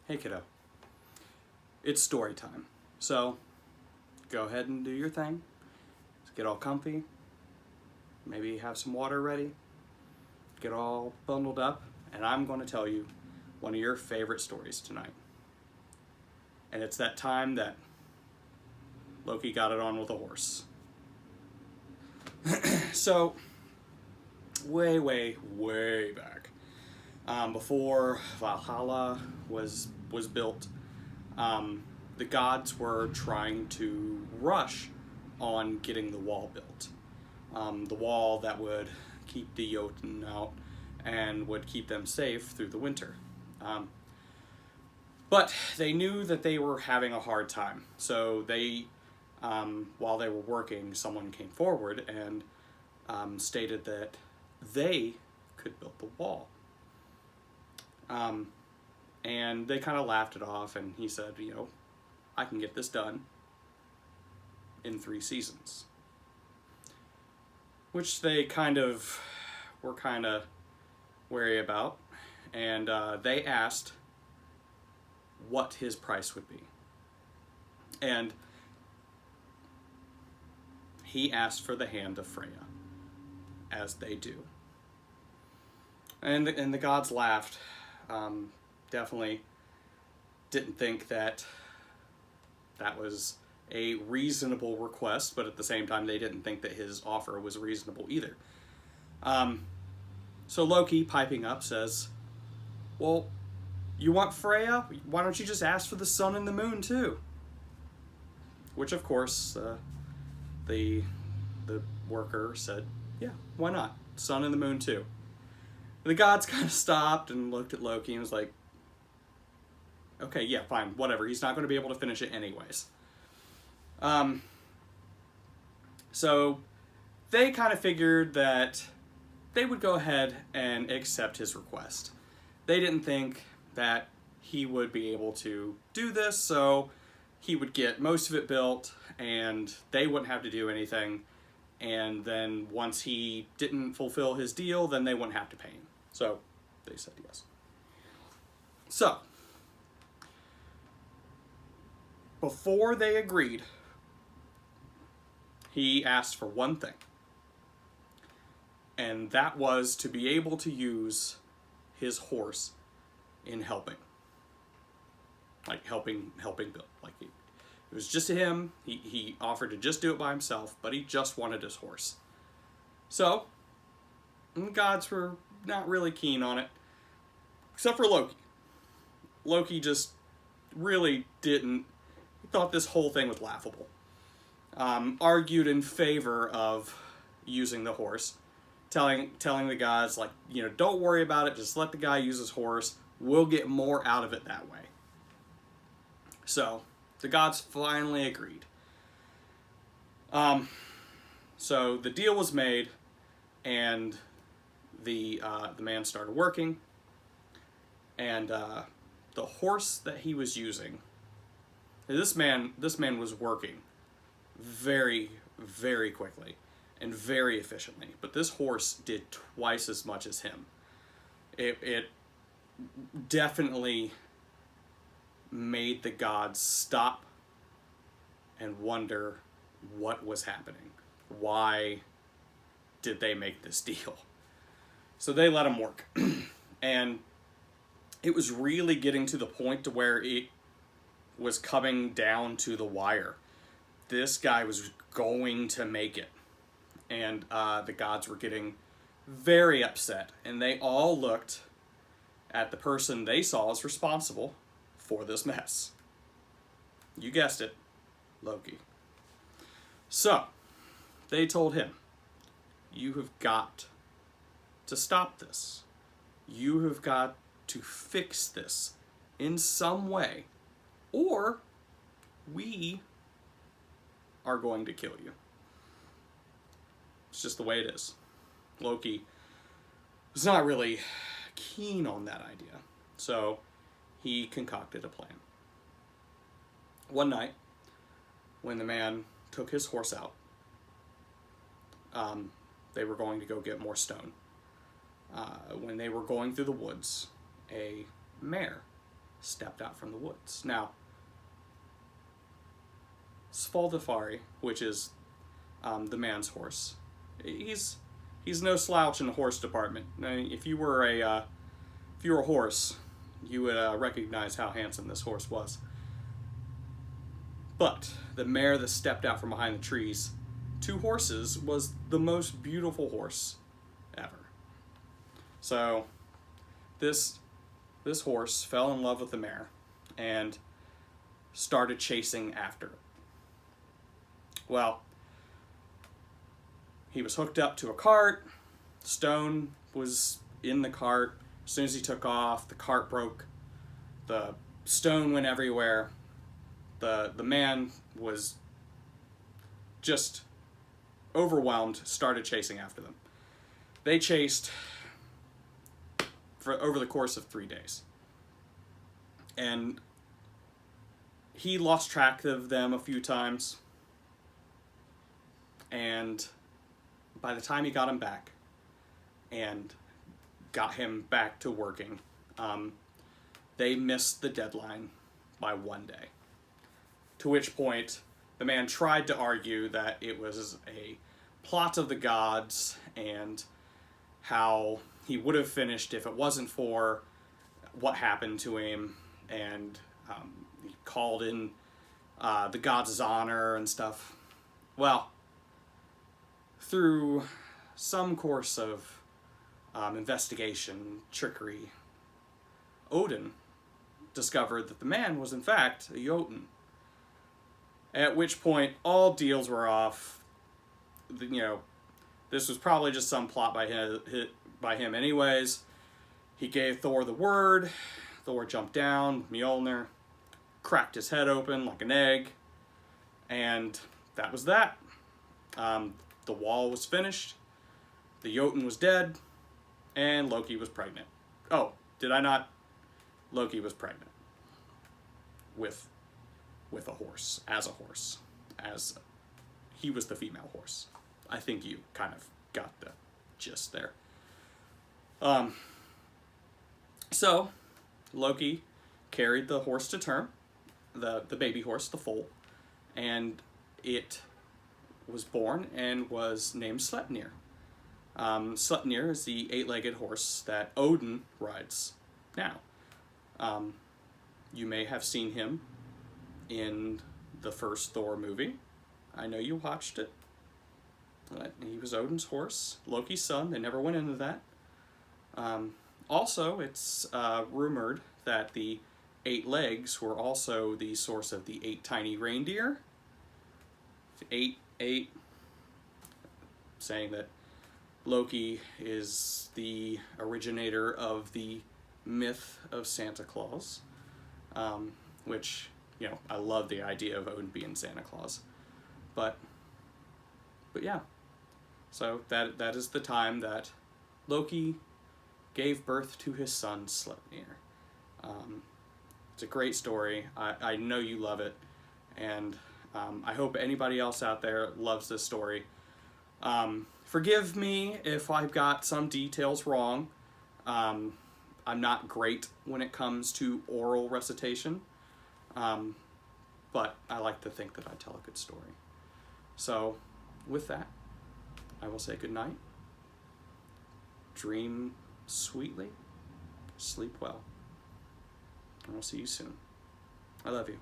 Hey kiddo, it's story time. So go ahead and do your thing. Get all comfy. Maybe have some water ready. Get all bundled up. And I'm going to tell you one of your favorite stories tonight. And it's that time that Loki got it on with a horse. So, way back, before Valhalla was built, the gods were trying to rush on getting the wall built. The wall that would keep the Jotun out and would keep them safe through the winter. But they knew that they were having a hard time. So they, while they were working, someone came forward and stated that they could build the wall. And they kind of laughed it off, and he said, I can get this done in 3 seasons. Which they were kind of wary about, and they asked what his price would be. And he asked for the hand of Freya, as they do. And the gods laughed. Definitely didn't think that was a reasonable request, but at the same time they didn't think that his offer was reasonable either. So Loki, piping up, says, well, you want Freya? Why don't you just ask for the sun and the moon too? Which of course the worker said, yeah, why not? Sun and the moon too. The gods kind of stopped and looked at Loki and was like, okay, yeah, fine, whatever. He's not going to be able to finish it anyways. So they kind of figured that they would go ahead and accept his request. They didn't think that he would be able to do this, so he would get most of it built and they wouldn't have to do anything. And then once he didn't fulfill his deal, then they wouldn't have to pay him. So they said yes. So before they agreed, he asked for one thing. And that was to be able to use his horse in helping. Like helping build. Like it was just him. He offered to just do it by himself, but he just wanted his horse. So the gods were not really keen on it, except for Loki. Loki just really didn't. He thought this whole thing was laughable. Argued in favor of using the horse, telling the gods, like, don't worry about it, just let the guy use his horse. We'll get more out of it that way. So the gods finally agreed. So the deal was made, and the man started working, and the horse that he was using. This man was working very, very quickly and very efficiently, but this horse did twice as much as him. It definitely made the gods stop and wonder what was happening. Why did they make this deal? So they let him work. And it was really getting to the point to where it was coming down to the wire. This guy was going to make it. And the gods were getting very upset. And they all looked at the person they saw as responsible for this mess. You guessed it, Loki. So, they told him, you have got to stop this. You have got to fix this in some way, or we are going to kill you. It's just the way it is. Loki was not really keen on that idea, so he concocted a plan. One night, when the man took his horse out, they were going to go get more stone. When they were going through the woods, a mare stepped out from the woods. Now, Svaldafari, which is the man's horse, he's no slouch in the horse department. I mean, if you were a horse, you would recognize how handsome this horse was. But the mare that stepped out from behind the trees, 2 horses, was the most beautiful horse ever. So this horse fell in love with the mare and started chasing after it. Well, he was hooked up to a cart. Stone was in the cart. As soon as he took off, the cart broke. The stone went everywhere. The man was just overwhelmed, started chasing after them. They chased for over the course of 3 days. And he lost track of them a few times. And by the time he got him back and got him back to working, they missed the deadline by 1 day. To which point, the man tried to argue that it was a plot of the gods and how he would have finished if it wasn't for what happened to him, and he called in the gods' honor and stuff. Well, through some course of investigation, trickery, Odin discovered that the man was in fact a Jotun. At which point, all deals were off. This was probably just some plot by him anyways. He gave Thor the word. Thor jumped down, Mjolnir, cracked his head open like an egg, and that was that. The wall was finished, the Jotun was dead, and Loki was pregnant. Oh, did I not? Loki was pregnant. With a horse, as he was the female horse. I think you kind of got the gist there. So Loki carried the horse to term, the baby horse, the foal, and it was born and was named Slepnir. Slepnir is the 8-legged horse that Odin rides now. You may have seen him in the first Thor movie. I know you watched it. He was Odin's horse, Loki's son. They never went into that. Also, it's rumored that the 8 legs were also the source of the 8 tiny reindeer. 8, saying that Loki is the originator of the myth of Santa Claus, which, I love the idea of Odin being Santa Claus. But yeah. So that is the time that Loki gave birth to his son Slepnir. It's a great story. I know you love it, and I hope anybody else out there loves this story. Forgive me if I've got some details wrong. I'm not great when it comes to oral recitation, but I like to think that I tell a good story. So, with that, I will say good night. Dream sweetly. Sleep well. And I'll see you soon. I love you.